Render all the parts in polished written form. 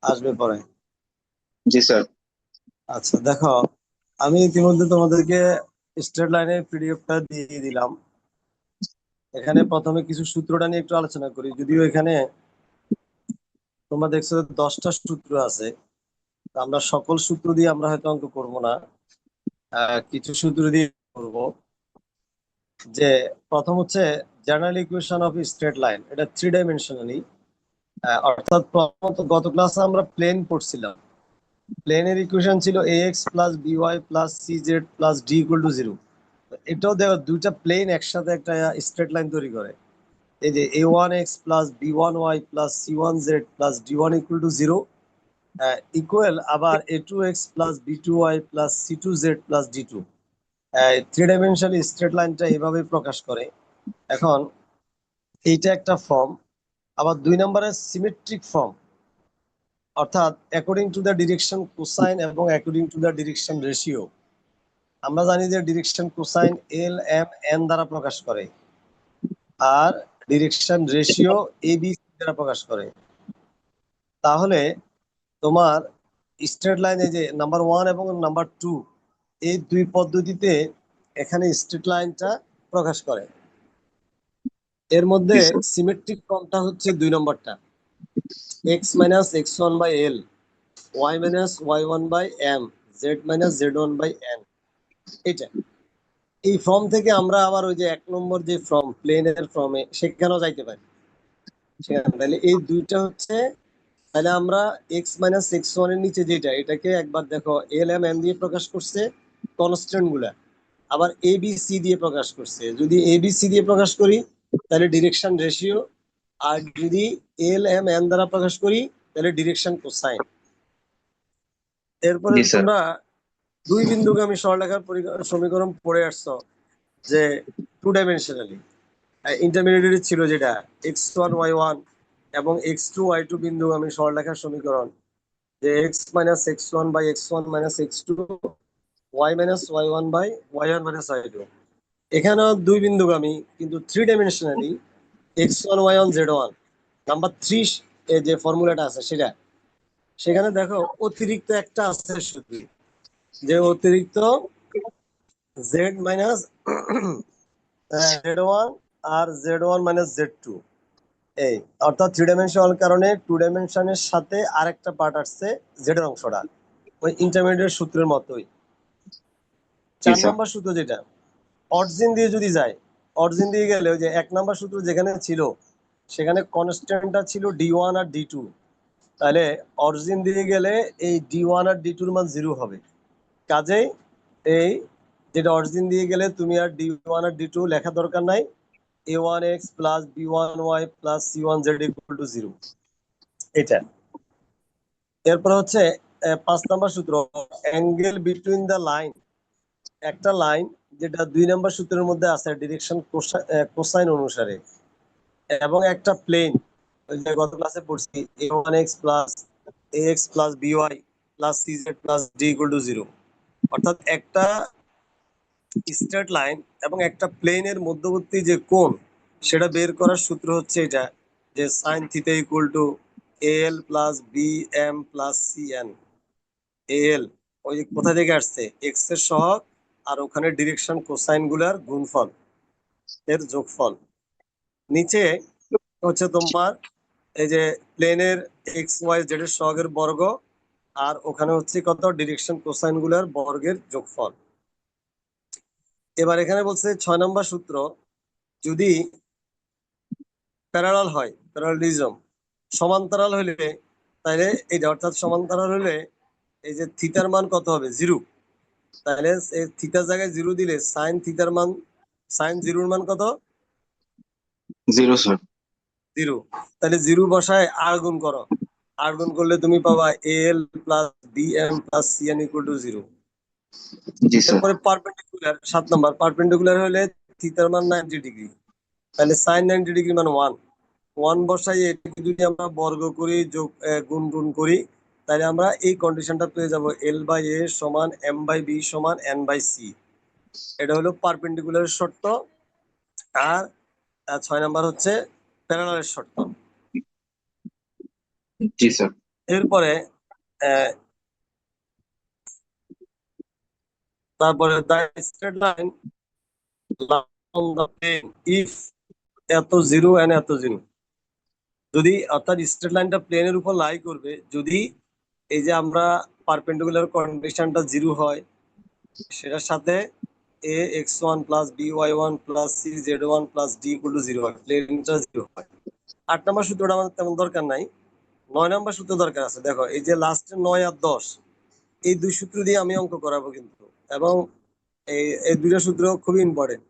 আসবে পরে। জি স্যার। আচ্ছা দেখো, আমি ইতিমধ্যে তোমাদেরকে স্ট্রেট লাইনের পিডিএফটা দিয়ে দিলাম। এখানে প্রথমে কিছু সূত্রটা নিয়ে একটু আলোচনা করি, যদিও এখানে তোমরা দেখছো 10টা সূত্র আছে। তো আমরা সকল সূত্র দিয়ে আমরা হয়তো অঙ্ক করবো না, কিছু সূত্র দিয়ে করব। যে প্রথম হচ্ছে general equation of straight line, এটা 3 ডাইমেনশনালি। অর্থাৎ প্রথমত গত ক্লাসে আমরা প্লেন পড়ছিলাম। প্লেনের ইকুয়েশন ছিল ax plus by plus cz plus d equal to 0। এটাও দেখো দুইটা প্লেন একসাথে একটা স্ট্রেট লাইন তৈরি করে। এই যে a1x plus b1y plus c1z plus d1 equal to 0 equal আবার a2x plus b2y plus c2z plus d2। 3 dimensional straight লাইনটা এইভাবে প্রকাশ করে। এখন এইটা একটা ফর্ম। আবার 2 নম্বরের সিমেট্রিক ফর্ম, অর্থাৎ according to the direction cosine এবং according to the direction ratio. আমরা জানি যে direction cosine L M N দ্বারা প্রকাশ করে, আর direction ratio A B C দ্বারা প্রকাশ করে। তাহলে তোমার স্ট্রেট লাইনে যে নাম্বার 1 এবং নাম্বার 2, এই দুই পদ্ধতিতে এখানে স্ট্রেট লাইনটা প্রকাশ করে। এর মধ্যে জি স্যার। সিমেট্রিক ফর্মটা হচ্ছে 2 নম্বরটা, x minus x one by l, y minus Y one by m, z minus Z one by n. এটা এই ফর্ম থেকে আমরা আবার ওই যে 1 নম্বর যে ফর্ম প্লেনের ফর্মে সেখানেও যাইতে পারি। সেখানে তাহলে এই দুইটা হচ্ছে, তাহলে আমরা এক্স মাইনাস এক্স ওয়ান এর নিচে যেটা, এটাকে একবার দেখো এল এম এন দিয়ে প্রকাশ করছে কনস্ট্যান্ট গুলা, আবার এ বি সি দিয়ে প্রকাশ করছে। যদি এ বি সি দিয়ে প্রকাশ করি তাহলে ডিরেকশন রেশিও, আর যদি এল এম এন দ্বারা প্রকাশ করি তাহলে ডিরেকশন কোসাইন। এরপরে জি স্যার। তোমরা দুই বিন্দুগামী সরলরেখার সমীকরণ পড়ে আসছো, যে 2 ডাইমেনশনালি ইন্টারমিডিয়েট ছিল যেটা x1 y1 এবং x2 y2 বিন্দুগামী সরলরেখার সমীকরণ, যে x minus x1 by x1 minus x2, y minus y1 by y1 minus y2। এখানেও দুই বিন্দুগামী কিন্তু 3 dimensionally x1 y1 z1। Number 3 এ যে ফর্মুলাটা আছে সেটা, সেখানে দেখো অতিরিক্ত একটা আছে শুধু, যে অতিরিক্ত z মাইনাস z1 আর z1 মাইনাস z2। এই অর্থাৎ 3 ডাইমেনশনাল কারণে 2 ডাইমেনশনের সাথে আরেকটা পার্ট আসছে, জেড এর অংশটা ওই ইন্টারমিডিয়েট সূত্রের মতোই। জি 4 নম্বর সূত্র যেটা অরিজিন দিয়ে যদি যায়, অরিজিন দিয়ে গেলে ওই যে 1 নম্বর সূত্র যেখানে ছিল সেখানে কনস্ট্যান্টটা ছিল d1 আর d2। তাহলে অরিজিন দিয়ে গেলে এই d1 আর d2 এর মান 0 হবে। কাজেই এই যেটা অরিজিন দিয়ে গেলে তুমি আর d1 আর d2 লেখা দরকার নাই, a1x plus b1y plus c1z equal to 0। এটা এরপর হচ্ছে 5 নম্বর সূত্র অ্যাঙ্গেল বিটুইন দ্য লাইন। একটা লাইন যেটা 2 নম্বর সূত্রের মধ্যে আছে ডিরেকশন কোসাইন অনুসারে, এবং একটা প্লেন ওই যে গত ক্লাসে পড়ছি a1x plus ax plus by plus cz plus d equal to 0। অর্থাৎ একটা স্ট্রেট লাইন এবং একটা প্লেনের মধ্যবর্তী যে কোণ, সেটা বের করার সূত্র হচ্ছে এটা, যে sine theta equal to L plus B M plus C N. L ওই যে কোথা থেকে আসছে, এক্স এর সহগ আর ওখানে ডিরেকশন কোসাইন গুলার গুণফল এর যোগফল। নিচে হচ্ছে তোমার এই যে প্লেনের এক্স ওয়াই জেড এর সহগের বর্গ, আর ওখানে হচ্ছে কত ডিরেকশন কোসাইন গুলার বর্গের যোগফল। এবার এখানে বলছে 6 নম্বর সূত্র, যদি প্যারালাল হয়, প্যারালালিজম সমান্তরাল হলে, তাহলে এটা অর্থাৎ সমান্তরাল হলে এই যে থিটার মান কত হবে 0। তাহলে এই থিটার জায়গায় 0 দিলে সাইন থিটার মান, সাইন 0-র মান কত, জিরো স্যার। 0। তাহলে 0 বসায় আর গুণ করো, আর গুণ করলে তুমি পাবা L plus B M plus C N equal to 0। জি স্যার। এরপরে পারপেন্ডিকুলার 7 নম্বর, পারপেন্ডিকুলার হলে থিটার মান 90 ডিগ্রি, তাহলে সাইন 90 ডিগ্রি মান 1। 1 বসাই এটাকে যদি আমরা বর্গ করি, যোগ গুণ গুণ করি, তাহলে আমরা এই কন্ডিশনটা পেয়ে যাব এল বাই এ সমান এম বাই বি সমান এন বাই সি। এটা হলো পারপেন্ডিকুলারের শর্ত। আর 6 নম্বর হচ্ছে প্যারালালের শর্ত। জি স্যার। এরপরে আহ, তারপরে the straight line on the plane if এত জিরো এন্ড এত জিরো, যদি অর্থাৎ স্ট্রেট লাইনটা প্লেনের উপর লাই করবে যদি এই যে আমরা পারপেন্ডিকুলার কন্ডিশনটা জিরো হয়, সেটার সাথে A X one plus B Y one plus C Z one plus D equal to zero হয়, প্লেনটা জিরো হয়। 8 নম্বর সূত্রটা আমাদের তেমন দরকার নাই, 9 নম্বর সূত্র দরকার আছে। দেখো এই যে লাস্টে 9 আর 10, এই দুই সূত্র দিয়ে আমি অঙ্ক করাবো কিন্তু, এবং এই এই দুইটা সূত্র খুবই ইম্পর্টেন্ট।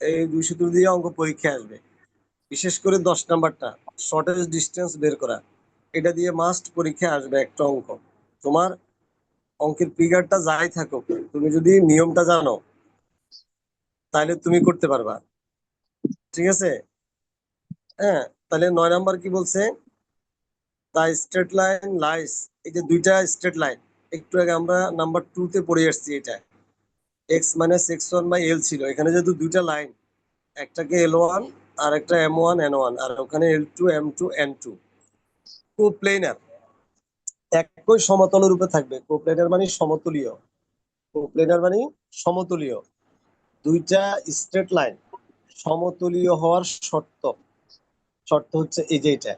এই দুই সূত্র দিয়ে অঙ্ক পরীক্ষায় আসবে, বিশেষ করে 10 নম্বরটা শর্টেজ ডিস্টেন্স বের করা, এটা দিয়ে মাস্ট পরীক্ষায় আসবে একটা অঙ্ক। তোমার অঙ্কের ফিগারটা যাই থাকুক, তুমি যদি নিয়মটা জানো তাহলে তুমি করতে পারবা। ঠিক আছে? হ্যাঁ, তাহলে 9 নম্বর কি বলছে? দা স্ট্রেট লাইন লাইস, এই যে দুইটা স্ট্রেট লাইন একটু আগে আমরা নাম্বার 2 তে পড়ে আসছি, এটা x minus x one by l ছিল। এখানে যেহেতু দুইটা লাইন, একটাকে এল ওয়ান আর একটা এম ওয়ান এন ওয়ান, আর ওখানে L two M two N two, coplanar, একই সমতলের উপরে থাকবে। কোপ্লেনার মানে সমতলীয়, কোপ্লেনার মানে সমতলীয়। দুইটা স্ট্রেট লাইন সমতলীয় হওয়ার শর্ত, শর্ত হচ্ছে এই যে এটা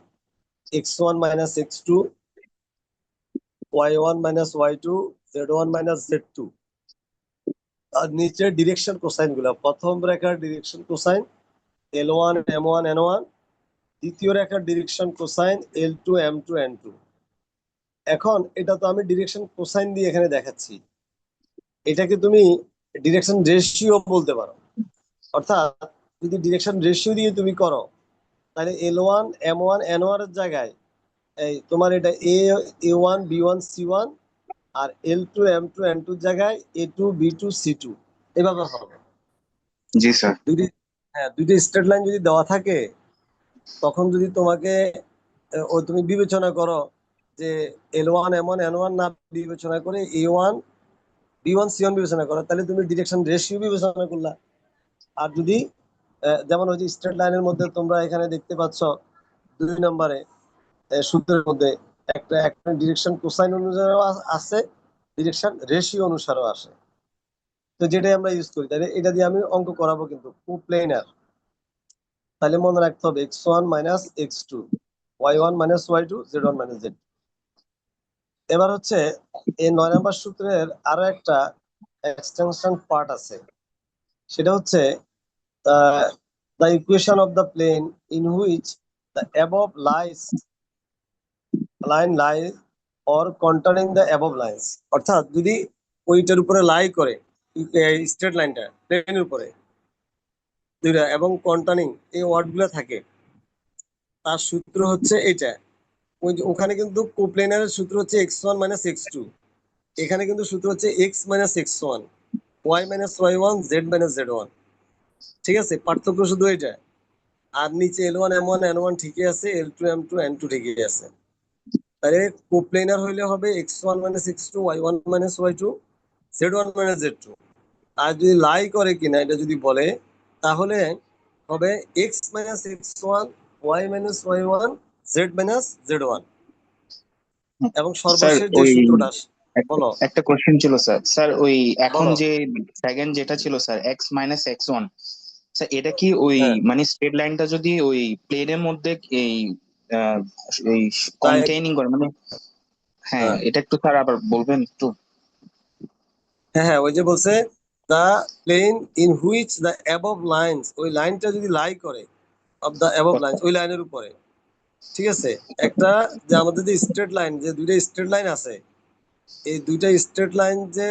X one minus x two, Y one minus Y two, Z one minus Z two. আর নিচে ডিরেকশন কোসাইন গুলা, প্রথম রেখার direction cosine L one M one N one, দ্বিতীয় রেখার direction cosine L two M two N two. এখন এটা তো আমি ডিরেকশন কোসাইন দিয়ে এখানে দেখাচ্ছি, এটাকে তুমি ডিরেকশন রেশিও বলতে পারো। অর্থাৎ যদি ডিরেকশন রেশিও দিয়ে তুমি করো, তাহলে L one M one N one এর জায়গায় এই তোমার এটা A one B one C one, আর L two M two N টুর জায়গায় A two B two C two, এভাবে হবে। জি স্যার। দুইটি, হ্যাঁ দুইটি স্ট্রেট লাইন যদি দেওয়া থাকে, তখন যদি তোমাকে ও তুমি বিবেচনা করো যে L one M one N one না বিবেচনা করে A one B one C one বিবেচনা করো, তাহলে তুমি ডিরেকশন রেশিও বিবেচনা করলা। আর যদি যেমন ওই যে স্ট্রেট লাইনের মধ্যে তোমরা এখানে দেখতে পাচ্ছ 2 নম্বরে সূত্রের মধ্যে একটা একটা ডিরেকশন কোসাইন অনুসারেও আছে, ডিরেকশন রেশিও অনুসারেও আসে। তো যেটাই আমরা ইউজ করি, তাহলে এটা দিয়ে আমি অঙ্ক করাবো কিন্তু কোপ্লেনার। তাহলে মনে রাখতে হবে x one minus x two, Y one minus Y two, Z one minus z. এবার হচ্ছে এই 9 নম্বর সূত্রের আরো একটা এক্সটেনশন পার্ট আছে, সেটা হচ্ছে the equation of the plane in which the above lies line lie or contouring the above lines। অর্থাৎ যদি ওইটার উপরে লাই করে স্ট্রেট লাইনটা প্লেনের উপরে দুইটা এবং কন্টার্নিং এই ওয়ার্ড গুলো থাকে, তার সূত্র হচ্ছে এটা। ওই যে ওখানে কিন্তু কোপ্লেনারের সূত্র হচ্ছে X one minus x two, এখানে কিন্তু সূত্র হচ্ছে X minus x one, Y minus Y one, Z minus Z one. ঠিক আছে, পার্থক্য শুধু এটা। আর নিচে L one M one N one ঠিকই আছে, L two M two N two ঠিকই আছে। তাহলে কোপ্লেনার হইলে হবে x one minus x two, Y one minus Y two, Z one minus Z two. আর যদি লাই করে কিনা এটা যদি বলে, তাহলে হবে x minus x one, Y minus Y one, Z minus Z one. এবং স্যার সর্বশেষ যে ওই সূত্রটা, একটা বলো একটা কোশ্চেন ছিল স্যার। স্যার ওই এখন বলো। যে সেকেন্ড যেটা ছিল sir, x minus x one, sir এটা কি ওই হ্যাঁ, মানে স্ট্রেট লাইনটা যদি ওই প্লেনের মধ্যে এই আহ, এই তাই। কন্টেইনিং করে মানে? হ্যাঁ, হ্যাঁ এটা একটু স্যার আবার বলবেন একটু। হ্যাঁ হ্যাঁ, ওই যে বলছে the plane in which the above lines, ওই লাইনটা যদি লাই করে অফ দ্য অ্যাবভ লাইন্স, ওই লাইনের উপরে। ঠিক আছে, একটা যে আমাদের যে স্ট্রেট লাইন, যে দুইটা স্ট্রেট লাইন আছে, এই দুইটা স্ট্রেট লাইন যে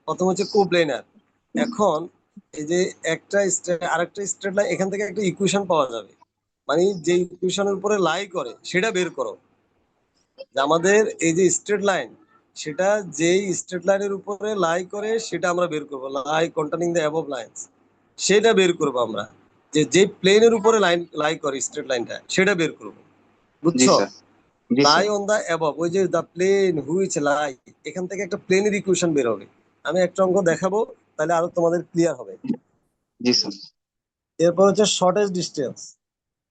প্রথম হচ্ছে কোপ্লেনার। এখন এই যে একটা আরেকটা স্ট্রেট লাইন, এখান থেকে একটা ইকুয়েশন পাওয়া যাবে, মানে যে ইকুয়েশনের উপরে লাই করে সেটা বের করো। যে আমাদের এই যে স্ট্রেট লাইন, সেটা যেই স্ট্রেট লাইনের উপরে লাই করে সেটা আমরা বের করবো, লাই কন্টেনিং দ্য অ্যাবভ লাইন্স, সেটা বের করবো আমরা। যে যে প্লেনের উপরে লাইন লাই করে স্ট্রেট লাইনটা, সেটা বের করবো। জি বুঝছো? স্যার। জি লাই স্যার। অন দা অ্যাবভ, ওই যে দা প্লেন হুইচ লাই, এখান থেকে একটা প্লেনের ইকুয়েশন বের হবে। আমি একটা অঙ্ক দেখাবো, তাহলে আরো তোমাদের ক্লিয়ার হবে। জি স্যার। এরপর হচ্ছে শর্টেজ ডিস্টেন্স,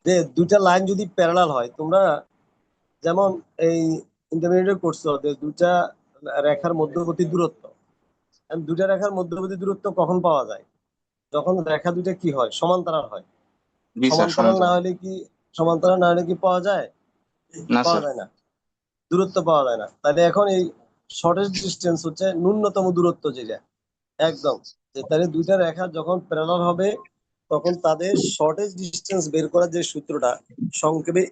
যে দুইটা লাইন যদি প্যারালাল হয়, তোমরা যেমন এই ইন্টারমিডিয়েট করছো যে দুটা রেখার মধ্যবর্তী দূরত্ব, and দুটা রেখার মধ্যবর্তী দূরত্ব কখন পাওয়া যায়? যখন রেখা দুটা কি হয়, সমান্তরাল হয়। জি স্যার, সমান্তরাল না সমান্তরাল। হলে কি, সমান্তরাল না হলে কি পাওয়া যায়? না পাওয়া স্যার। যায় না, দূরত্ব পাওয়া যায় না। তাহলে এখন এই শর্টেস্ট ডিস্টেন্স হচ্ছে ন্যূনতম দূরত্ব যেটা একদম, যে তাহলে দুইটা রেখা যখন প্যারালাল হবে তখন তাদের শর্টেস্ট ডিস্টেন্স বের করার যে সূত্রটা, সংক্ষেপে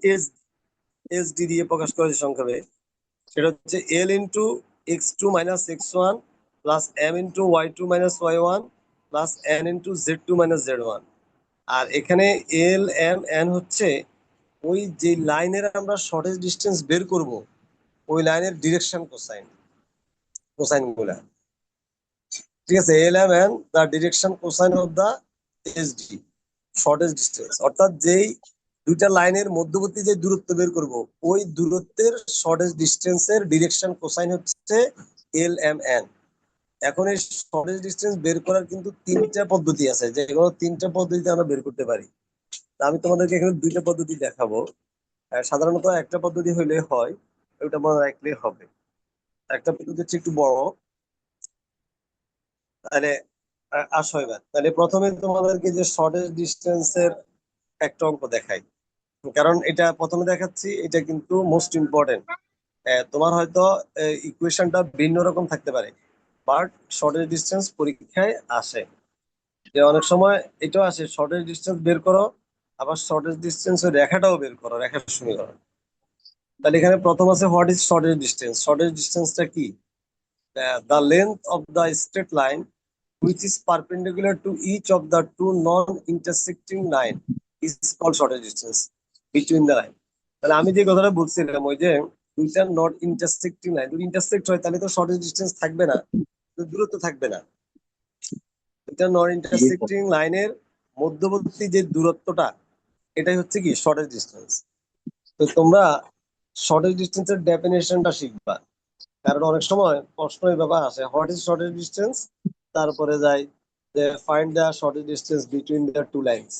এসডি দিয়ে প্রকাশ করা যায় সংক্ষেপে, সেটা হচ্ছে L into x2 - x1 plus M into y2 - y1 plus N into z2 - z1। আর এখানে এল এম এন হচ্ছে ওই যে লাইনের আমরা শর্টেস্ট ডিস্টেন্স বের করব, ওই লাইনের ডিরেকশন কোসাইন, কোসাইন গুলা। ঠিক আছে, l M n the direction cosine of the SD, shortest distance, অর্থাৎ যেই দুইটা লাইনের মধ্যবর্তী যে দূরত্ব বের করব, ওই দূরত্বের শর্টেস্ট ডিস্টেন্সের ডিরেকশন কোসাইন হচ্ছে এল এম এন। এখন এই শর্টেস্ট ডিস্টেন্স বের করার কিন্তু তিনটা পদ্ধতি আছে, যেগুলো তিনটা পদ্ধতিতে আমরা বের করতে পারি। তা আমি তোমাদেরকে এখানে দুইটা পদ্ধতি দেখাবো। সাধারণত একটা পদ্ধতি হইলে হয়, ওটা মনে রাখলে হবে। একটা পদ্ধতি হচ্ছে একটু বড়। তাহলে আসো এবার, তাহলে প্রথমে তোমাদেরকে যে শর্টেস্ট ডিস্টেন্সের একটা অঙ্ক দেখাই, কারণ এটা প্রথমে দেখাচ্ছি, এটা কিন্তু মোস্ট ইম্পর্টেন্ট। তোমার হয়তো ইকুয়েশনটা ভিন্ন রকম থাকতে পারে, বাট শর্টেস্ট ডিস্টেন্স পরীক্ষায় আসে। যে অনেক সময় এটাও আসে, শর্টেস্ট ডিস্টেন্স বের করো, আবার শর্টেস্ট ডিস্টেন্স রেখাটাও বের করো, রেখার সমীকরণ। তাহলে এখানে প্রথম আছে what is shortest distance. Shortest ডিস্টেন্সটা কি? The length of the straight line which is perpendicular to each of the two non-intersecting line is called shortest distance between the line. তাহলে আমি যে কথাটা বলছিলাম, ওই যে দুইটা নট ইন্টারসেক্টিং লাইন যদি ইন্টারসেক্ট হয় তাহলে তো শর্টেস্ট ডিস্টেন্স থাকবে না, দূরত্ব থাকবে না। দুইটা নট জি স্যার। ইন্টারসেক্টিং লাইনের মধ্যবর্তী যে দূরত্বটা, এটাই হচ্ছে কি শর্টেস্ট ডিস্টেন্স। তো তোমরা শর্টেস্ট ডিস্টেন্সের ডেফিনেশনটা শিখবা, কারণ অনেক সময় প্রশ্ন এইভাবে আসে, হোয়াট ইজ শর্টেস্ট ডিস্টেন্স, তারপরে যাই যে find the shortest distance between the two lines,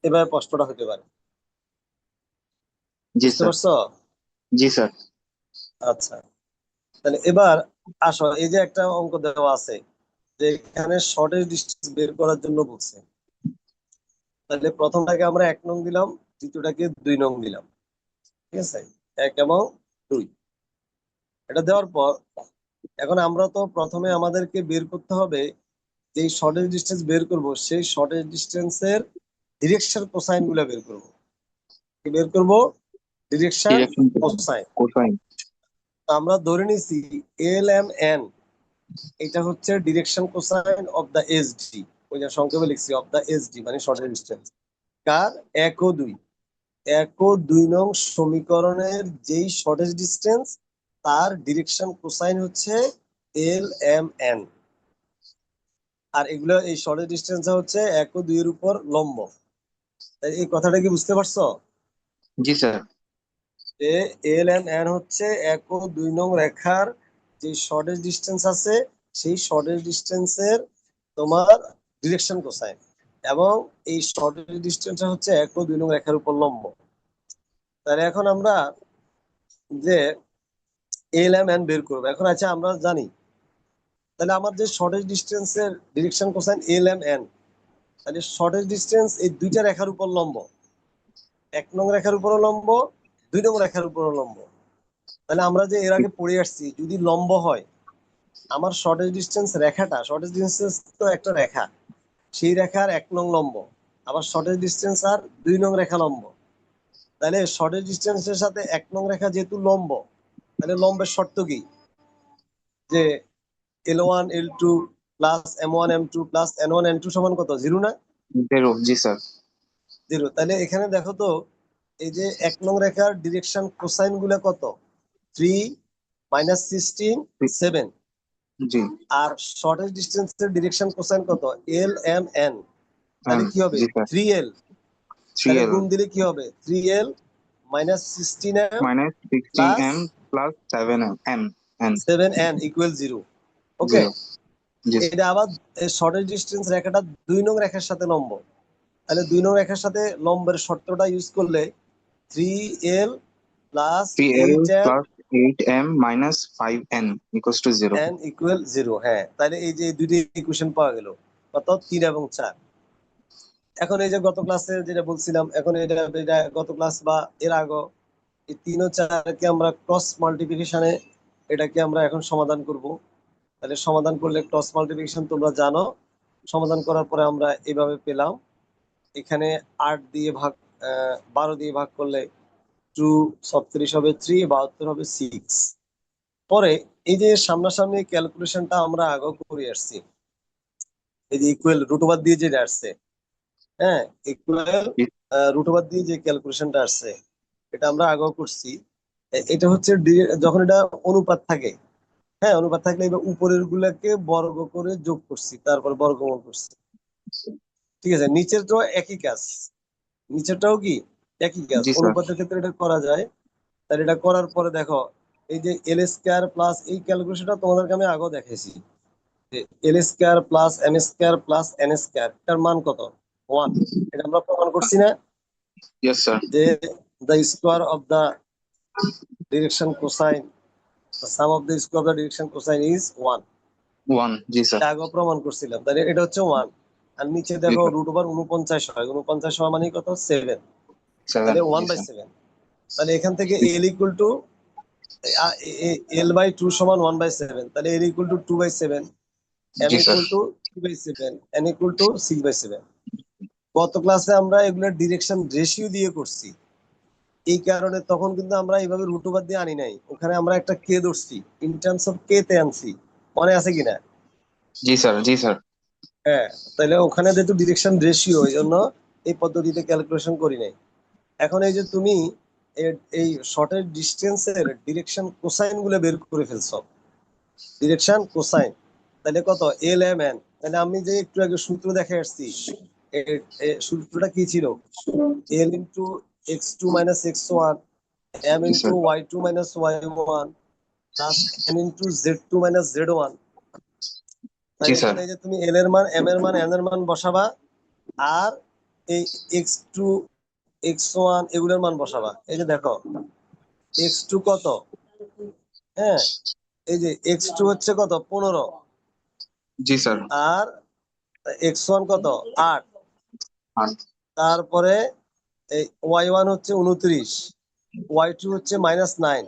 এভাবে প্রশ্নটা হতে পারে। জি বুঝতে স্যার। পারছো? জি স্যার। আচ্ছা, তাহলে এবার আসো, এই যে একটা অঙ্ক দেওয়া আছে যে এখানে শর্টেস্ট ডিস্টেন্স বের করার জন্য বলছে। তাহলে প্রথমটাকে আমরা 1 নং দিলাম, দ্বিতীয়টাকে 2 নং দিলাম। ঠিক আছে, 1 এবং 2, এটা দেওয়ার পর এখন আমরা তো প্রথমে আমাদেরকে বের করতে হবে, যে শর্টেস্ট ডিস্টেন্স বের করব সেই শর্টেস্ট ডিস্টেন্সের ডিরেকশন কোসাইন গুলো বের করব। কি বের করব? Direction direction cosine. কোসাইন। আমরা ধরে নিছি এল এম এন, এটা হচ্ছে direction cosine of the SD, ওই যে সংক্ষেপে লিখছি অফ দা এসডি মানে শর্টেস্ট ডিস্টেন্স। কার? 1 ও 2, 1 ও 2 নং সমীকরণের যেই শর্টেস্ট ডিস্টেন্স, তার ডিরেকশন কোসাইন হচ্ছে এল এম এন। আর এগুলো এই শর্টেস্ট ডিস্টেন্স হচ্ছে 1 ও 2 এর উপর লম্ব। তাই এই কথাটা কি বুঝতে পারছো? জি স্যার। যে এল এম এন হচ্ছে 1 ও 2 নং রেখার যে শর্টেস্ট ডিস্টেন্স আছে, সেই শর্টেস্ট ডিস্টেন্সের তোমার ডিরেকশন কোসাইন, এবং এই শর্টেস্ট ডিস্টেন্স হচ্ছে 1 ও 2 নং রেখার উপর লম্ব। তাহলে এখন আমরা যে এল এম এন বের করবো, এখন আচ্ছা আমরা জানি, তাহলে আমার যে শর্টেস্ট ডিস্টেন্সের direction cosine L M N, তাহলে শর্টেস্ট ডিস্টেন্স এই দুইটা রেখার উপর লম্ব, 1 নং রেখার উপরও লম্ব, 2 নং রেখার উপরও লম্ব। তাহলে আমরা যে এর আগে পড়ে আসছি, যদি লম্ব হয়, আমার শর্টেস্ট ডিস্টেন্স রেখাটা, শর্টেস্ট ডিস্টেন্স তো একটা রেখা, সেই রেখার 1 নং লম্ব, আবার শর্টেস্ট ডিস্টেন্স আর 2 নং রেখা লম্ব। তাহলে শর্টেস্ট ডিস্টেন্সের সাথে 1 নং রেখা যেহেতু লম্ব, তাহলে লম্বের শর্ত কি? যে L1 L2 plus M1 M2 plus N1 N2 সমান কত? 0 না? 0। জি স্যার। 0। তাহলে এখানে দেখো তো, এই যে 1 নং রেখার ডিরেকশন কোসাইন গুলা কত? 3 - 16 7। জি। আর শর্টেস্ট ডিস্টেন্সের ডিরেকশন কোসাইন কত? L M N. তাহলে এম। কি হবে? জি স্যার। 3L। থ্রি তাহলে এল গুণ দিলে কি হবে? 3L - 16M minus sixteen plus m plus 7 m n. 7N = 0। Okay, 0। জি এটা আবার শর্টেস্ট ডিস্টেন্স রেখাটা 2 নং রেখার সাথে লম্ব। তাহলে 2 নং রেখার সাথে লম্বের শর্তটা ইউজ করলে 3L plus 3L 8n plus 8m minus 5n equals to 0. n equal 0। হ্যাঁ, তাহলে এই যে দুটি ইকুয়েশন পাওয়া গেল, কত 3 এবং 4। এখন এই যে গত ক্লাসে যেটা বলছিলাম, এখন এটা গত ক্লাস বা এর আগে এই 3 ও 4 কে আমরা ক্রস মাল্টিপ্লিকেশনে এটাকে আমরা এখন সমাধান করব। তাহলে সমাধান করলে ক্রস মাল্টিপ্লিকেশন তোমরা জানো, সমাধান করার পরে আমরা এইভাবে পেলাম। এখানে 8 দিয়ে ভাগ 12 দিয়ে ভাগ করলে 2 36 হবে 3, 72 হবে 6। পরে এই যে সামনাসামনি ক্যালকুলেশনটা আমরা আগে করে আসছি, এই যে ইকুয়াল রুট ওভার দিয়ে যেটা আসছে, হ্যাঁ ইকুয়াল রুট ওভার দিয়ে যে ক্যালকুলেশনটা আসছে এটা আমরা আগেও করছি। এটা হচ্ছে যখন এটা অনুপাত থাকে, হ্যাঁ অনুপাত থাকলে এবার উপরের গুলাকে বর্গ করে যোগ করছি, তারপর বর্গমূল করছি। ঠিক আছে, নিচেরটাও একই কাজ, নিচেরটাও কি একই কাজ, জি স্যার। অনুপাতের ক্ষেত্রে এটা করা যায়। তাহলে এটা করার পরে দেখো, এই যে এল স্কোয়ার প্লাস এই ক্যালকুলেশনটা তোমাদেরকে আমি আগেও দেখেছি, L square plus M square plus N square, এটার মান কত 1। এটা আমরা প্রমাণ করছি না Yes sir. যে the square of the direction cosine, the sum of the square of the direction cosine is 1। 1. G sir. এটা আগেও প্রমাণ করছিলাম, তাহলে এটা হচ্ছে 1। আর নিচে জি দেখো স্যার। রুট ওভার 49 হয়, 49 হওয়া মানে কত 7, 7. তাহলে জি 1/7। তাহলে এখান থেকে sir. L equal to L/2 সমান 1/7, তাহলে L equal to 2/7, M G sir. Equal to 3/7, N equal to 6/7। গত ক্লাসে আমরা এগুলোর ডিরেকশন রেশিও দিয়ে করছি, এই কারণে তখন কিন্তু আমরা এইভাবে রুট ওভার দিয়ে আনি নাই, ওখানে আমরা একটা কে ধরছি, ইন টার্মস অফ কে তে আনছি, মনে আছে কিনা? জি স্যার। জি স্যার। হ্যাঁ, তাহলে ওখানে যেহেতু ডিরেকশন রেশিও, এই জন্য এই পদ্ধতিতে ক্যালকুলেশন করি নাই। এখন এই যে তুমি এই শর্টের ডিস্টেন্সের ডিরেকশন কোসাইন গুলো বের করে ফেলছো, ডিরেকশন কোসাইন, তাহলে কত এল এম এন। তাহলে আমি যে একটু আগে সূত্র দেখে আসছি, সূত্রটা কি ছিল, L into x2 minus x1 m জি into sir. y2 minus y1 plus n into z2 minus z1। জি তাহলে স্যার। এখানে এই যে তুমি এল এর মান, এম এর মান, এন এর মান বসাবা, আর এই x2 x1 এগুলোর মান বসাবা। এই যে দেখো x2 কত, হ্যাঁ এই যে x2 হচ্ছে কত 15, জি স্যার। আর x1 কত 8, 8. তারপরে এই y1 হচ্ছে 29, y2 হচ্ছে -9।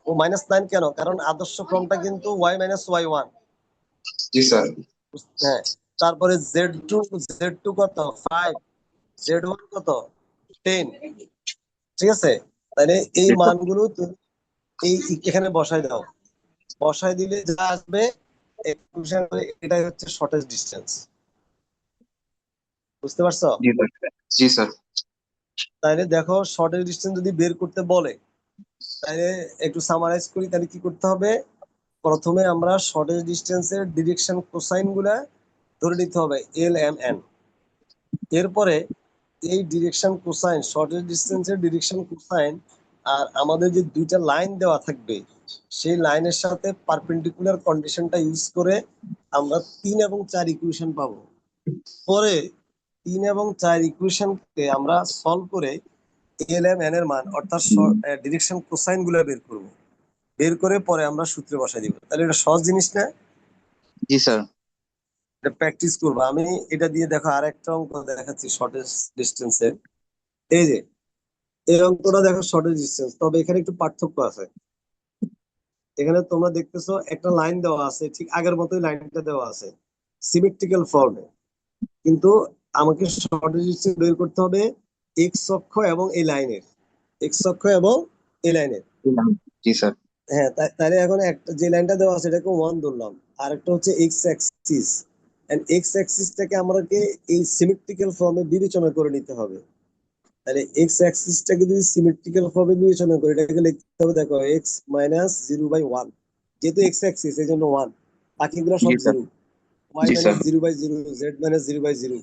ও -9 কেন, কারণ আদর্শ ক্রমটা কিন্তু y-y1। জি স্যার। হ্যাঁ, তারপরে z2 কত 5, z1 কত 10। ঠিক আছে, তাহলে এই জি স্যার। মানগুলো তুমি এই এখানে বসাই দাও, বসাই দিলে যা আসবে এটাই হচ্ছে শর্টেজ ডিস্টেন্স। বুঝতে পারছো? জি স্যার। জি স্যার। তাহলে দেখো শর্টেজ ডিস্টেন্স যদি বের করতে বলে, তাহলে একটু সামারাইজ করি, তাহলে কি করতে হবে, প্রথমে আমরা শর্টেজ ডিস্টেন্সের ডিরেকশন কোসাইন গুলা ধরে নিতে হবে এল এম এন। এরপরে এই ডিরেকশন কোসাইন, শর্টেজ ডিস্টেন্সের ডিরেকশন কোসাইন আর আমাদের যে দুইটা লাইন দেওয়া থাকবে, সেই লাইনের সাথে পারপেন্ডিকুলার কন্ডিশনটা ইউজ করে আমরা 3 এবং 4 ইকুয়েশন পাবো। পরে 3 এবং 4 ইকুয়েশনকে আমরা সলভ করে এল এম এন এর মান অর্থাৎ ডিরেকশন কোসাইন গুলা বের করবো, বের করে পরে আমরা সূত্রে বসাই দিব। তাহলে এটা সহজ জিনিস না? জি স্যার। এটা প্র্যাকটিস করবো। আমি এটা দিয়ে দেখো আরেকটা অঙ্ক দেখাচ্ছি শর্টেজ ডিস্টেন্সের। এই যে এই অঙ্কটা দেখো শর্টেজ ডিস্টেন্স, তবে এখানে একটু পার্থক্য আছে। এখানে তোমরা দেখতেছো একটা লাইন দেওয়া আছে, ঠিক আগের মতোই লাইনটা দেওয়া আছে সিমেট্রিক্যাল ফর্মে, কিন্তু আমাকে শর্টেজ ডিস্টেন্স বের করতে হবে এক্স অক্ষ এবং এই লাইনের, এক্স অক্ষ এবং এই লাইনের। জি স্যার। হ্যাঁ, তাহলে এখন একটা যে লাইনটা দেওয়া আছে এটাকে 1 ধরলাম, আর একটা হচ্ছে এক্স অ্যাক্সিস, এন্ড এক্স অ্যাক্সিসটাকে আমাকে এই সিমেট্রিক্যাল ফর্মে বিবেচনা করে নিতে হবে। তাহলে এক্স অ্যাক্সিসটাকে যদি সিমেট্রিক্যাল ফর্মে বিবেচনা করি, এটাকে লিখতে হবে দেখো এক্স মাইনাস 0/1, যেহেতু এক্স অ্যাক্সিস এই জন্য 1, বাকিগুলো জি সব স্যার। 0, ওয়াই জি স্যার। Minus 0/0, Z minus 0/0।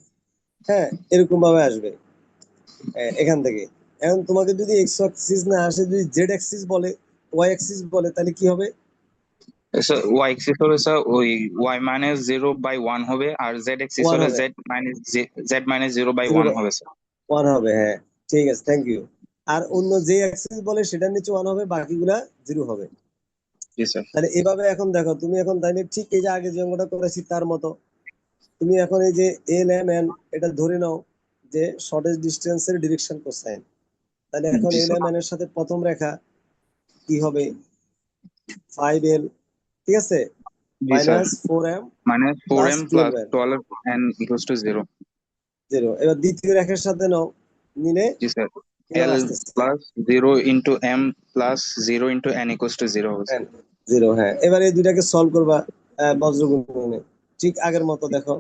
হ্যাঁ, এরকম ভাবে আসবে এখান থেকে। এখন তোমাকে যদি এক্স অ্যাক্সিস না আসে, যদি জেড অ্যাক্সিস বলে, ওয়াই অ্যাক্সিস বলে, তাহলে কি হবে? স্যার ওয়াই এক্সিস হলে স্যার ওই ওয়াই মাইনাস 0/1 হবে, আর জেড এক্সিস 1 হলে হবে, জেড মাইনাস 0/1 0/1 হবে স্যার। হবে, হ্যাঁ। ঠিক আছে, থ্যাংক ইউ। আর অন্য যে অ্যাক্সিস বলে সেটার নিচে 1 হবে, বাকিগুলা 0 হবে। জি স্যার। তাহলে এভাবে এখন দেখো তুমি এখন তাইলে ঠিক এই যে আগে যে অঙ্কটা করেছি তার মতো তুমি এখন এই যে এল এম এন এটা ধরে নাও যে শর্টেজ ডিস্টেন্সের ডিরেকশন কোসাইন। তাহলে এখন জি এল স্যার। এম এন এর সাথে প্রথম রেখা কি হবে 5L, ঠিক আছে, জি স্যার। -4M minus প্লাস 4m plus 12L 12n equals to 0. 0। এবার দ্বিতীয় রেখার সাথে নাও, নিলে জি স্যার। কিভাবে l আসতেছে plus 0 into m plus 0 into n equals to 0 হবে স্যার। 0। হ্যাঁ, এবার এই দুইটাকে সলভ করবা বজ্রগুণনে, ঠিক আগের মতো দেখো,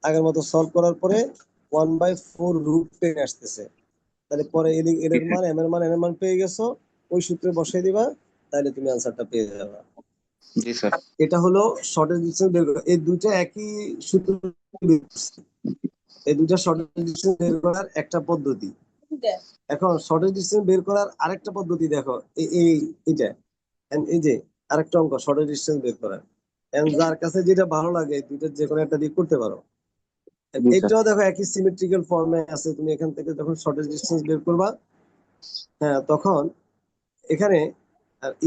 আগের মতো সলভ করার পরে 1/4 √10 আসতেছে। তাহলে পরে এর জি এর স্যার। মান এম এর মান এর মান পেয়ে গেছো, ওই সূত্রে বসাই দিবা, তাহলে তুমি আনসারটা পেয়ে যাবে। জি স্যার। এটা হলো শর্টেজ ডিসটেন্স বের করা। এই দুইটা একই সূত্র বের করছে। এই দুইটা শর্টেজ ডিসটেন্স বের করার একটা পদ্ধতি। এখন শর্টেজ ডিসটেন্স বের করার আরেকটা পদ্ধতি দেখো, এইটা এই যে আরেকটা অঙ্ক শর্টেজ ডিসটেন্স বের করার। যার কাছে যেটা ভালো লাগে দুইটা যে কোনো একটা দিয়ে করতে পারো। জি স্যার। এটাও দেখো একই সিমেট্রিক্যাল ফর্মে আছে। তুমি এখান থেকে যখন শর্টেজ ডিসটেন্স বের করবা, হ্যাঁ, তখন এখানে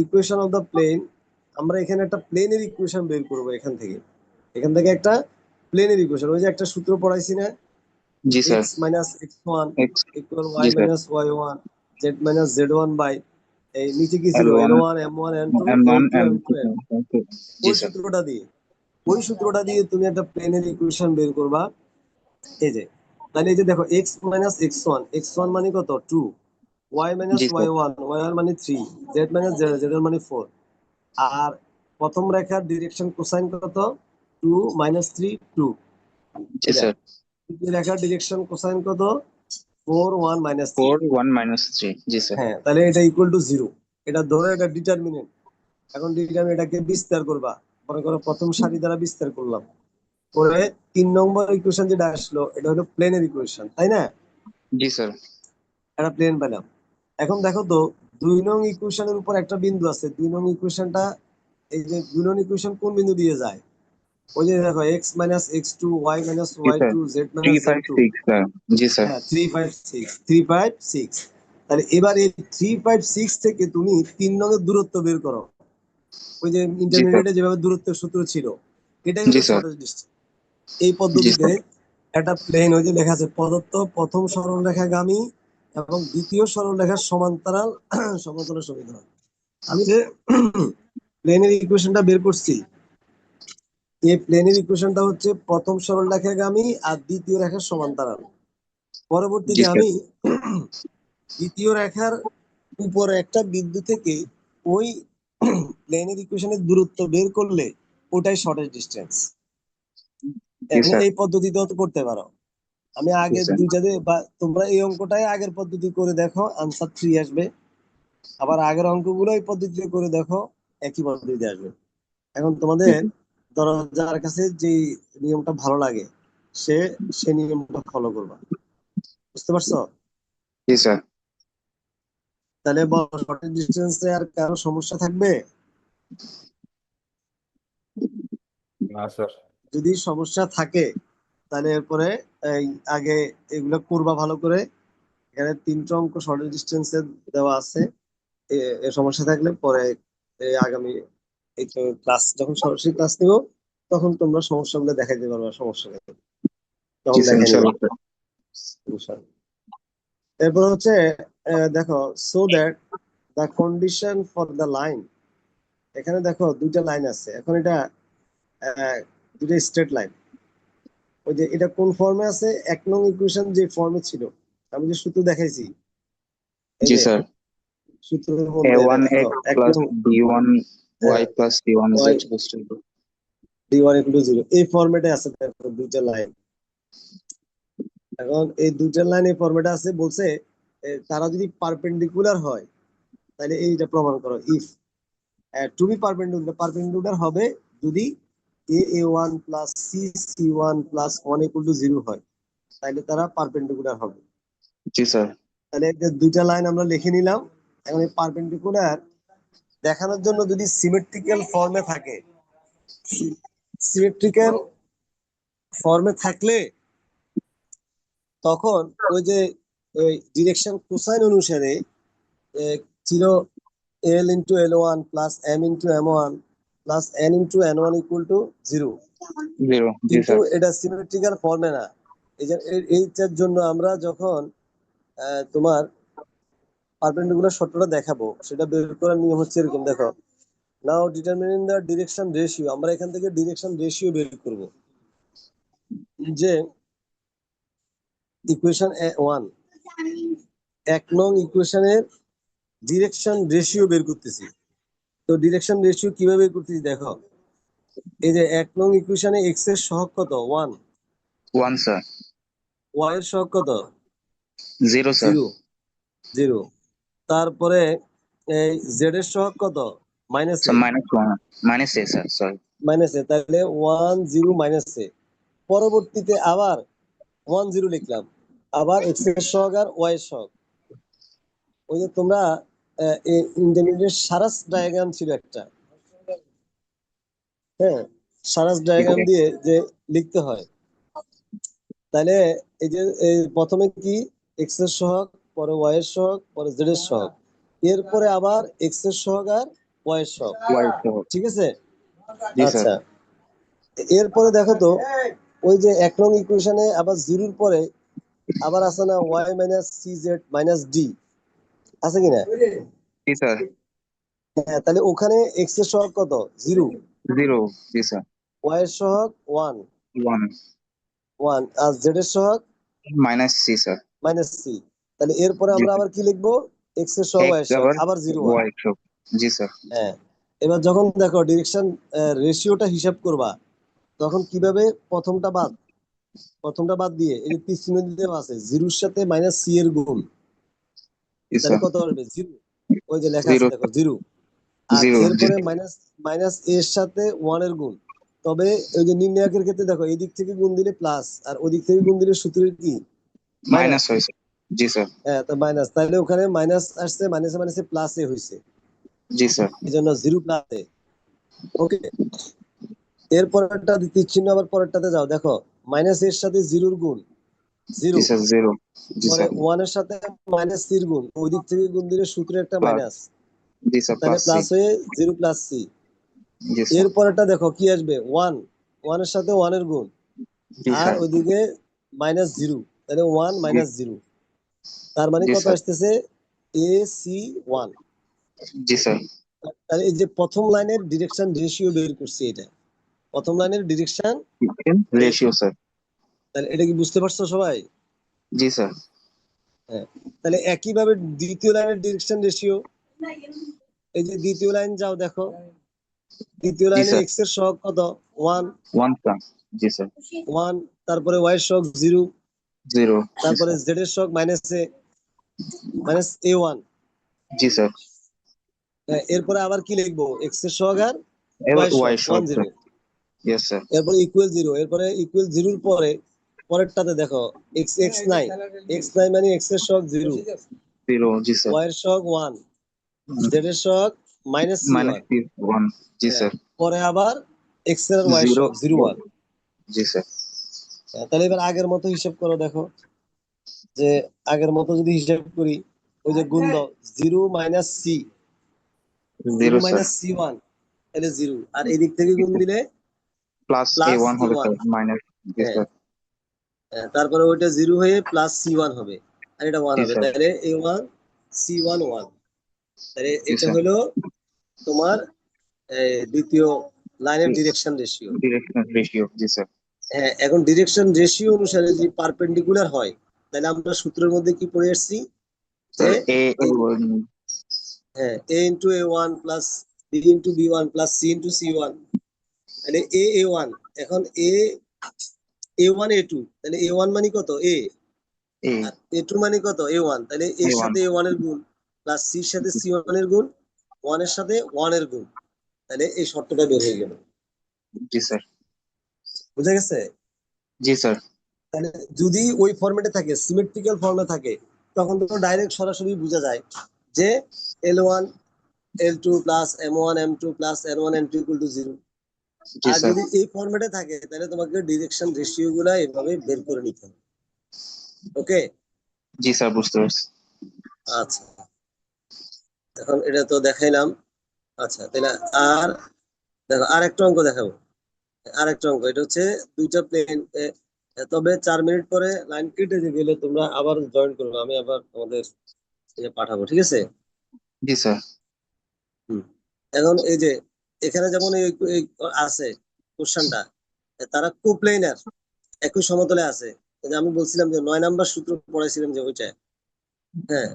ইকুয়েশন অফ দ্য প্লেন, আমরা এখানে একটা প্লেনের ইকুয়েশন বের করবো এখান থেকে একটা প্লেনের ইকুয়েশন, ওই যে একটা সূত্র পড়াইছি না, জি sir. x - x1 x। Equal জি sir. y - y1 z - z1 by এই নিচে কি ছিল l1 l1 m1 m2 m1 l2 m2 m2 n। m2। জি ওই স্যার। সূত্রটা দিয়ে ওই সূত্রটা দিয়ে তুমি একটা প্লেনের ইকুয়েশন বের করবা। এই যে তাহলে এই যে দেখো x - x1 মানে কত 2, y - জি স্যার। y1 y1 মানে 3, z - z z এর মানে 4। আর প্রথম রেখার ডিরেকশন কোসাইন কত 2 - 3 2, জি এটা স্যার। দ্বিতীয় রেখার ডিরেকশন কোসাইন কত 4 1 - 3। 4 1 minus 3। জি স্যার। হ্যাঁ, তাহলে এটা ইকুয়াল টু 0। এটা ধরো এটা ডিটারমিনেন্ট। এখন ডিটারমিনেন্ট এটাকে বিস্তার করবা, মনে করো প্রথম সারি দ্বারা বিস্তার করলাম, করে 3 নম্বর ইকুয়েশন যেটা আসলো এটা হলো প্লেনের ইকুয়েশন, তাই না? জি স্যার। একটা প্লেন পেলাম। এখন দেখো তো 2 নং ইকুয়েশনের উপর একটা বিন্দু আছে। 2 নং ইকুয়েশনটা, এই যে 2 নং ইকুয়েশন কোন বিন্দু দিয়ে যায়? ওই যে দেখো x - x2 y - জি sir. y2 z - 3 5 z2। 6 sir. জি স্যার। হ্যাঁ, 3 5 6 তাহলে এবার এই 3 5 6 থেকে তুমি 3 নং দূরত্ব বের করো। ওই যে জি স্যার। ইন্টারমিডিয়েটে যেভাবে দূরত্বের সূত্র ছিল, এটাই জি হলো স্যার। Shortage distance. এই জি পদ্ধতিতে স্যার। একটা প্লেন, ওই যে লেখা আছে প্রদত্ত প্রথম সরলরেখাগামী এবং দ্বিতীয় সরলরেখার সমান্তরাল সমতলের সমীকরণ। আমি যে প্লেনের ইকুয়েশনটা বের করছি, এই প্লেনের ইকুয়েশনটা হচ্ছে প্রথম সরলরেখাগামী আর দ্বিতীয় রেখার সমান্তরাল। জি পরবর্তীতে স্যার। আমি দ্বিতীয় রেখার উপরে একটা বিন্দু থেকে ওই প্লেনের ইকুয়েশনের দূরত্ব বের করলে ওটাই শর্টেজ ডিস্টেন্স। জি স্যার। এই পদ্ধতিতেও তো করতে পারো। আমি জি আগে স্যার। দুইটাতে, বা তোমরা এই অঙ্কটাই আগের পদ্ধতি করে দেখো, আনসার 3 আসবে। আবার আগের অঙ্কগুলো এই পদ্ধতিতে করে দেখো, একই পদ্ধতিতে আসবে। এখন তোমাদের ধরো যার কাছে যে নিয়মটা ভালো লাগে সে সে নিয়মটা ফলো করবা। বুঝতে পারছো? জি স্যার। তাহলে বলো শর্টেজ ডিস্টেন্সে আর কারো সমস্যা থাকবে? না স্যার। যদি সমস্যা থাকে তাহলে এরপরে এই আগে এগুলো করবা ভালো করে। এখানে 3টা অঙ্ক শর্টেজ ডিস্টেন্সে দেওয়া আছে। এ সমস্যা থাকলে পরে আগামী এই তো ক্লাস যখন সরাসরি ক্লাস নিব তখন তোমরা সমস্যাগুলো দেখাইতে পারবে, সমস্যা নেই, জি তখন স্যার। দেখাই নিবা। ইনশাআল্লাহ স্যার। ইনশাআল্লাহ। এরপর হচ্ছে দেখো, so that the condition for the line, এখানে দেখো দুইটা লাইন আছে। এখন এটা আহ, দুটো স্ট্রেট লাইন। ওই যে এটা কোন ফর্মে আছে, 1 নং ইকুয়েশন যে ফর্মে ছিল, আমি যে সূত্র দেখাইছি, এই জি যে স্যার। সূত্রের মধ্যে দেখো a1x এক plus নং b1y plus c1z Y equals to 0। d1 = 0, এই ফরম্যাটে আছে দেখো দুইটা লাইন। এখন এই দুইটা লাইন এই ফরম্যাটে আছে, বলছে তারা যদি পারপেন্ডিকুলার হয় তাহলে এইটা প্রমাণ করো। If to be perpendicular, perpendicular হবে যদি a1 প্লাস c1 প্লাস 1 = 0 হয়, তাহলে তারা পারপেন্ডিকুলার হবে। জি স্যার। তাহলে এই যে দুইটা লাইন আমরা লিখে নিলাম। এখন এই পারপেন্ডিকুলার দেখানোর জন্য যদি সিমেট্রিক্যাল ফর্মে থাকে, সিমেট্রিক্যাল ফর্মে থাকলে তখন ওই যে ওই ডিরেকশন কোসাইন অনুসারে ছিল L into L1 plus M into M1 plus N into N1 equal to 0, 0 জি কিন্তু স্যার এটা সিমেট্রিক্যাল ফর্মে না। এইটার জন্য আমরা যখন তোমার পারপেন্ডিকুলার শর্তটা দেখাবো, সেটা বের করার নিয়ম হচ্ছে এরকম, দেখো। নাও ডিটারমিনিং দ্য ডিরেকশন রেশিও, আমরা এখান থেকে ডিরেকশন রেশিও বের করব, যে ইকুয়েশন 1, 1 নং ইকুয়েশনের ডিরেকশন রেশিও বের করতেছি। তো ডিরেকশন রেশিও কিভাবে বের করতেছি দেখো, এই যে 1 নং ইকুয়েশনে x এর সহগ কত 1, 1 স্যার y এর সহগ কত 0 স্যার 0, 0। তারপরে এই z এর সহগ কত মাইনাস স্যার -1 মাইনাস এ স্যার সরি এ, তাহলে 1 0 মাইনাস এ। পরবর্তীতে আবার 1 0 লিখলাম, আবার x এর সহগ আর y এর সহগ। ওই যে তোমরা ইন্টারমিডিয়েট সারাস ডায়াগ্রাম ছিল একটা, হ্যাঁ, সারাস ডায়াগ্রাম দিয়ে যে লিখতে হয়, তাহলে এই যে প্রথমে কি x এর সহগ, পরে y এর সহগ, পরে z এর সহগ, এরপরে আবার x এর সহগ আর y এর সহগ, y স্যার ঠিক আছে। জি স্যার আচ্ছা, এরপরে দেখো তো, ওই যে 1 নং ইকুয়েশনে আবার 0 পরে আবার আছে না y minus cz minus d, আছে কিনা? জি স্যার হ্যাঁ, তাহলে ওখানে x এর সহগ কত 0, 0 জি স্যার y এর সহগ 1, 1 আর z এর সহগ minus c sir minus c। তাহলে এরপরে জি আমরা স্যার আবার কি লিখবো, x এর সহগ y x এর সহগ আবার আবার 0 1। y সব জি স্যার হ্যাঁ, এবার যখন দেখো ডিরেকশন রেশিওটা হিসাব করবা, তখন কিভাবে প্রথমটা বাদ দিয়ে এই যে তীর চিহ্ন দিতে আছে, 0 এর সাথে মাইনাস c এর গুণ, জি তাহলে স্যার কত হবে 0, ওই যে লেখা আছে 0 দেখো 0। আর 0 জি এরপরে মাইনাস এর সাথে 1 এর গুণ। তবে ওই যে নির্ণায়কের ক্ষেত্রে দেখো, এই দিক থেকে গুণ দিলে প্লাস, আর ওদিক থেকে গুণ দিলে সূত্রের কি মাইনাস। মাইনাস হয়েছে জি স্যার হ্যাঁ, তো মাইনাস, তাহলে ওখানে মাইনাস আসছে, মাইনাসে মাইনাসে প্লাসে হয়েছে, জি স্যার এই জন্য 0 প্লাসে। ওকে, এরপরটা তীর চিহ্ন আবার পরেরটাতে যাও, দেখো মাইনাস এর সাথে 0 গুণ 0, জি স্যার 0 জি পরে স্যার 1 এর সাথে মাইনাস c এর গুণ, ওই দিক থেকে গুণ দিলে সূত্রে একটা প্লাস মাইনাস, জি স্যার তাহলে প্লাস সি প্লাস হয়ে 0 প্লাস c। জি স্যার এরপরটা দেখো কি আসবে 1, 1 এর সাথে 1 এর গুণ, জি আর স্যার ওইদিকে মাইনাস 0, তাহলে 1 জি মাইনাস 0। তার মানে জি কত স্যার আসতেছে a c 1। জি স্যার তাহলে এই যে প্রথম লাইনের ডিরেকশন রেশিও বের করছি, এটা প্রথম লাইনের ডিরেকশন। রেশিও স্যার তাহলে এটা কি বুঝতে পারছো সবাই? জি স্যার হ্যাঁ, তাহলে একইভাবে দ্বিতীয় লাইনের ডিরেকশন রেশিও, এই যে দ্বিতীয় লাইন যাও দেখো, দ্বিতীয় জি লাইনে স্যার x এর সহগ কত 1, 1 স্যার জি স্যার 1, তারপরে y এর সহগ 0, 0 জি তারপরে স্যার z এর সহগ মাইনাস a1। জি স্যার এরপরে আবার কি লিখবো, x এর সহগ আর y এবার এর ওয়াই সহগ সব 1 স্যার 0, ইয়েস স্যার এরপরে ইকুয়াল 0, এরপরে ইকুয়াল 0 এর পরে পরেরটাতে দেখো x9, x9 মানে x এর সহগ 0, 0 জি স্যার y এর সহগ 1, z এর সহগ মাইনাস মাইনাস c1। 1 জি হ্যাঁ, স্যার পরে আবার x এর আর y এর 0 সহগ 0 1। জি স্যার তাহলে এবার আগের মতো হিসাব করো, দেখো যে আগের মতো যদি হিসাব করি, ওই যে গুণ দাও 0 minus c, 0 0 sir minus c1, তাহলে 0, আর এদিক থেকে গুণ দিলে প্লাস প্লাস a1 হবে a1। স্যার মাইনাস জি হ্যাঁ, স্যার তারপরে ওইটা 0 হয়ে প্লাস c1 হবে, আর এটা 1 জি হবে, স্যার তাহলে a1 c1 1। তাহলে জি এটা স্যার হলো তোমার দ্বিতীয় লাইনের ডিরেকশন রেশিও। ডিরেকশন রেশিও জি স্যার হ্যাঁ, এখন ডিরেকশন রেশিও অনুসারে যদি পারপেন্ডিকুলার হয়, তাহলে আমরা সূত্রের মধ্যে কি পড়ে আসছি, যে স্যার এ হ্যাঁ a into a1 plus b into b1 plus c into c1, তাহলে a1, এখন a1 a2, তাহলে a1 মানে কত a, এ আর a2 মানে কত a1, তাহলে এর a1 সাথে a1 এর গুণ প্লাস c এর সাথে c1 এর গুণ, 1 এর সাথে 1 এর গুণ, তাহলে এই শর্তটা বের হয়ে গেল। জি স্যার বুঝা গেছে? জি স্যার তাহলে যদি ওই ফরম্যাটে থাকে, সিমেট্রিক্যাল ফর্মে থাকে, তখন তো ডাইরেক্ট সরাসরি বোঝা যায় যে L1 L2 plus M1 M2 plus N1 N2 equal to 0। জি আর স্যার যদি এই ফরম্যাটে থাকে, তাহলে তোমাকে ডিরেকশন রেশিও গুলা এভাবে বের করে নিতে হবে। ওকে, জি স্যার বুঝতে পারছি আচ্ছা। এখন এটা তো দেখাইলাম। আচ্ছা তাহলে আর দেখো আরেকটা অঙ্ক দেখাবো। আরেকটা অঙ্ক, এটা হচ্ছে দুইটা প্লেন, তবে 4 মিনিট পরে লাইন কেটে গেলে তোমরা আবার জয়েন করবে, আমি আবার তোমাদের পাঠাবো, ঠিক আছে? জি স্যার। হুম। এখন এই যে এখানে যেমন এই আছে কোশ্চেনটা, তারা কোপ্লেনার একই সমতলে আছে। এই যে আমি বলছিলাম যে 9 নাম্বার সূত্র পড়াইছিলাম যে ওইটা, হ্যাঁ।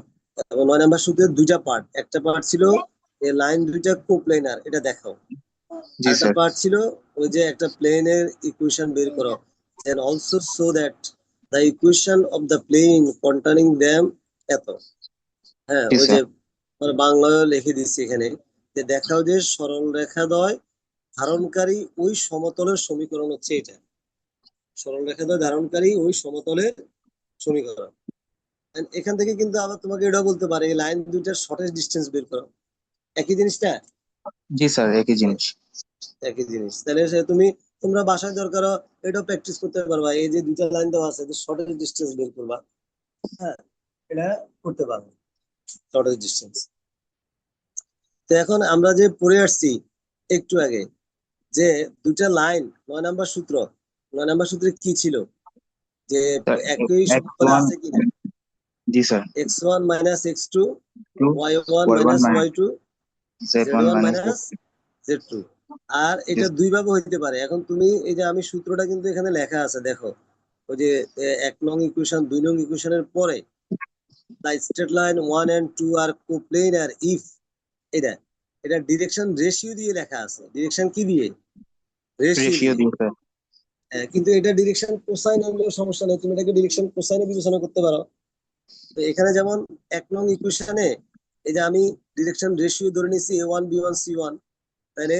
এবং 9 নাম্বার সূত্রের দুইটা পার্ট, একটা পার্ট ছিল এই লাইন দুইটা কোপ্লেনার, এটা দেখাও। জি আরেকটা স্যার। পার্ট ছিল ওই যে একটা প্লেনের ইকুয়েশন বের করো, and also so that the equation of the plane containing them এত, হ্যাঁ জি ওই যে স্যার। মানে বাংলায় লিখে দিচ্ছি এখানে, যে দেখাও যে সরল রেখাদ্বয় ধারণকারী ওই সমতলের সমীকরণ হচ্ছে এটা। সরল রেখাদ্বয় ধারণকারী ওই সমতলের সমীকরণ। And এখান থেকে কিন্তু আবার তোমাকে এটা বলতে পারে এই লাইন দুইটার শর্টেস্ট ডিস্টেন্স বের করো, একই জিনিসটা। জি স্যার, একই জিনিস। একই জিনিস, তাহলে তোমরা বাসায় দরকার এটাও প্র্যাকটিস করতে পারবা, এই যে দুইটা লাইন দেওয়া আছে শর্টেস্ট ডিস্টেন্স বের করবা, হ্যাঁ এটা করতে পারবো শর্টেস্ট ডিস্টেন্স। তো এখন আমরা যে পড়ে আসছি একটু আগে, যে দুইটা লাইন 9 নাম্বার সূত্র, 9 নাম্বার সূত্রে কি ছিল, যে স্যার, একই এক্স সমতলে ওয়ান। আছে কিনা, জি sir. x1 minus x2, two y1 Y one minus minus y2, Z one z1 minus minus z2। আর জি এটা দুই ভাবে হইতে পারে। এখন তুমি এই যে আমি সূত্রটা কিন্তু এখানে লেখা আছে দেখো, ওই যে 1 নং ইকুয়েশন 2 নং ইকুয়েশনের পরে the straight line 1 and 2 are coplanar if, এটা এটা ডিরেকশন রেশিও দিয়ে লেখা আছে। ডিরেকশন কি দিয়ে? রেশিও রেশিও দিয়ে। দিয়ে স্যার। কিন্তু এটা ডিরেকশন কোসাইন হলেও সমস্যা নেই, তুমি এটাকে ডিরেকশন কোসাইনে বিবেচনা করতে পারো। তো এখানে যেমন 1 নং ইকুয়েশনে এই যে আমি ডিরেকশন রেশিও ধরে নিচ্ছি a1 b1 c1, তাহলে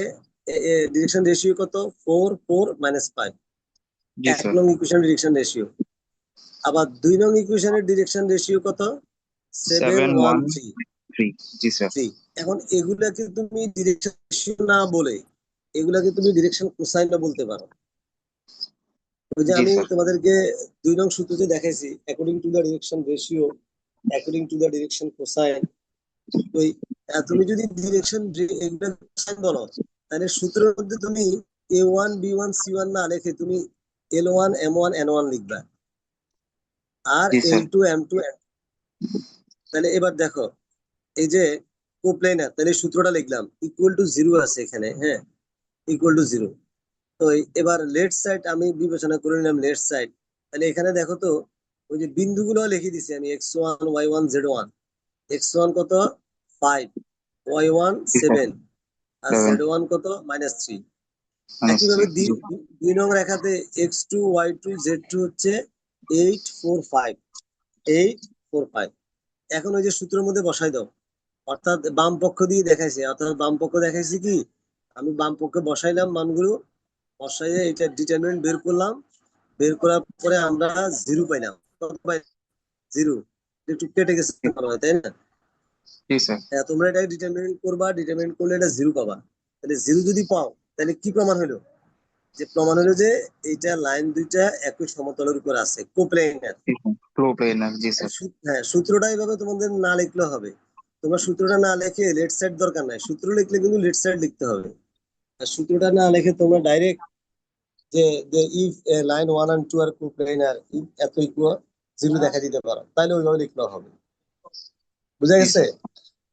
ডিরেকশন রেশিও কত? 4 4 - 5। জি এক স্যার। নং ইকুয়েশনের ডিরেকশন রেশিও। আবার 2 নং ইকুয়েশনের ডিরেকশন রেশিও কত? 7 সেভেন 1 ওয়ান 3 থ্রি জি স্যার। 3। এখন এগুলাকে তুমি ডিরেকশন রেশিও না বলে এগুলাকে তুমি ডিরেকশন কোসাইন বলতে পারো। ওই যে জি আমি স্যার। তোমাদেরকে 2 নং সূত্রতে দেখাইছি, according to the direction ratio, according to the direction cosine. ওই তুমি যদি ডিরেকশন এগুলা কোসাইন বলো, তাহলে সূত্রের মধ্যে তুমি a1 b1 c1 না লিখে তুমি l1 m1 n1 লিখবা, আর জি স্যার। l2 m2 n2। তাহলে এবার দেখো এই যে কোপ্লেনার, তাহলে সূত্রটা লিখলাম ইকুয়াল টু জিরো আছে এখানে, হ্যাঁ ইকুয়াল টু জিরো। তো এবার লেফট সাইড আমি বিবেচনা করে নিলাম, লেফট সাইড। তাহলে এখানে দেখো তো ওই যে বিন্দুগুলো লিখে দিছি আমি, x1 y1 z1। x1 কত? 5, y1 জি স্যার। 7, আর সেভেন z1 কত? -3। মাইনাস থ্রি একইভাবে জি। 2 নং রেখাতে x2 y2 z2 হচ্ছে 8 4 5, 8 4 5। এখন ওই যে সূত্রের মধ্যে বসাই দাও, অর্থাৎ বাম পক্ষ দিয়ে দেখাইছি, অর্থাৎ বাম পক্ষ দেখাইছি কি, আমি বাম পক্ষে বসাইলাম মানগুলো, বসাইয়ে এটা ডিটারমিনেন্ট বের করলাম। বের করার পরে আমরা জিরো পাইলাম। কত পাই? জিরো। একটু কেটে গেছে ভালো হয়, তাই না? জি স্যার। হ্যাঁ, তোমরা এটা ডিটারমিনেন্ট করবা, ডিটারমিনেন্ট করলে এটা জিরো পাবা। তাহলে জিরো যদি পাও, তাহলে কি প্রমাণ হলো? যে প্রমাণ হলো যে এইটা লাইন দুইটা একই সমতলের উপর আছে, কোপ্লেনার। প্রো প্লেনার জি স্যার। হ্যাঁ, সূত্রটা এইভাবে তোমাদের না লিখলে হবে। তোমার সূত্রটা না লিখে লেফট সাইড দরকার নাই, সূত্র লিখলে কিন্তু লেফট সাইড লিখতে হবে। আর সূত্রটা না লিখে তোমরা ডাইরেক্ট যে ইফ লাইন 1 and 2 আর কোপ্লেনার, ইফ এত ইকুয়াল জিরো দেখা দিতে পারো, তাহলে ওইভাবে লিখলে হবে। বুঝা জি গেছে? স্যার।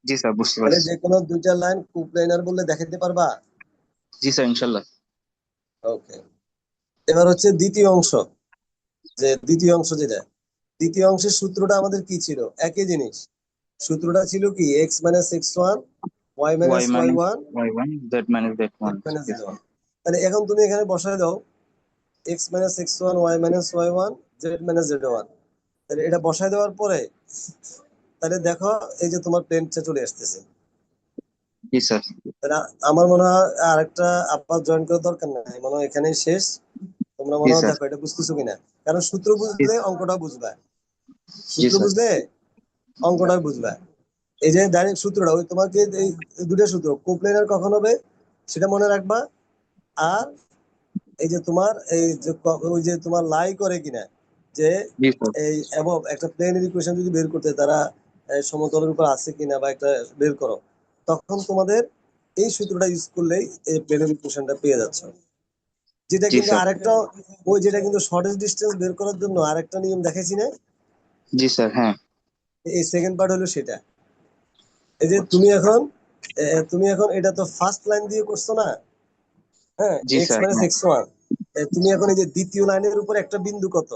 জি স্যার, বুঝতে তাহলে পারছি। যে কোনো দুইটা লাইন কোপ্লেনার বললে দেখাতে পারবা। জি স্যার, ইনশাল্লাহ। ওকে, এবার হচ্ছে দ্বিতীয় অংশ। যে দ্বিতীয় অংশ যেটা, দ্বিতীয় অংশের সূত্রটা আমাদের কি ছিল? একই জিনিস। সূত্রটা ছিল কি, x minus x1 y y minus minus y1 Y one Z minus Z one. z minus z1। তাহলে এখন তুমি এখানে বসায় দাও x minus x1 y minus y1 z minus z1। তাহলে এটা বসায় দেওয়ার পরে তাহলে দেখো এই যে তোমার প্লেনটা চলে আসতেছে। জি স্যার। তাহলে আমার মনে হয় আরেকটা আবার জয়েন করার দরকার নাই, মনে হয় এখানেই শেষ। তোমরা জি মনে হয় স্যার। দেখো এটা বুঝতেছো কিনা, কারণ সূত্র বুঝলে জি অঙ্কটা বুঝবা, জি সূত্র স্যার। বুঝলে অঙ্কটা বুঝবা। এই যে ডাইরেক্ট সূত্রটা, ওই তোমাকে এই দুটো সূত্র কোপ্লেনার কখন হবে সেটা মনে রাখবা। আর এই যে তোমার এই যে ওই যে তোমার লাই করে কিনা, যে জি স্যার। এই এবং একটা প্লেনের ইকুয়েশন যদি বের করতে তারা সমতলের উপর আছে কিনা বা একটা বের করো, তখন তোমাদের এই সূত্রটা ইউজ করলেই এই প্লেনের ইকুয়েশনটা পেয়ে যাচ্ছে। যেটা জি কিন্তু স্যার। আরেকটা, ওই যেটা কিন্তু শর্টেস্ট ডিস্টেন্স বের করার জন্য আরেকটা নিয়ম দেখাইছি না, জি স্যার, হ্যাঁ। এই সেকেন্ড পার্ট হলো সেটা। এই যে আচ্ছা। তুমি এখন এটা তো ফার্স্ট লাইন দিয়ে করছো না, হ্যাঁ, জি এক্স স্যার, মাইনাস হ্যাঁ। X one. তুমি এখন এই যে দ্বিতীয় লাইনের উপর একটা বিন্দু কত,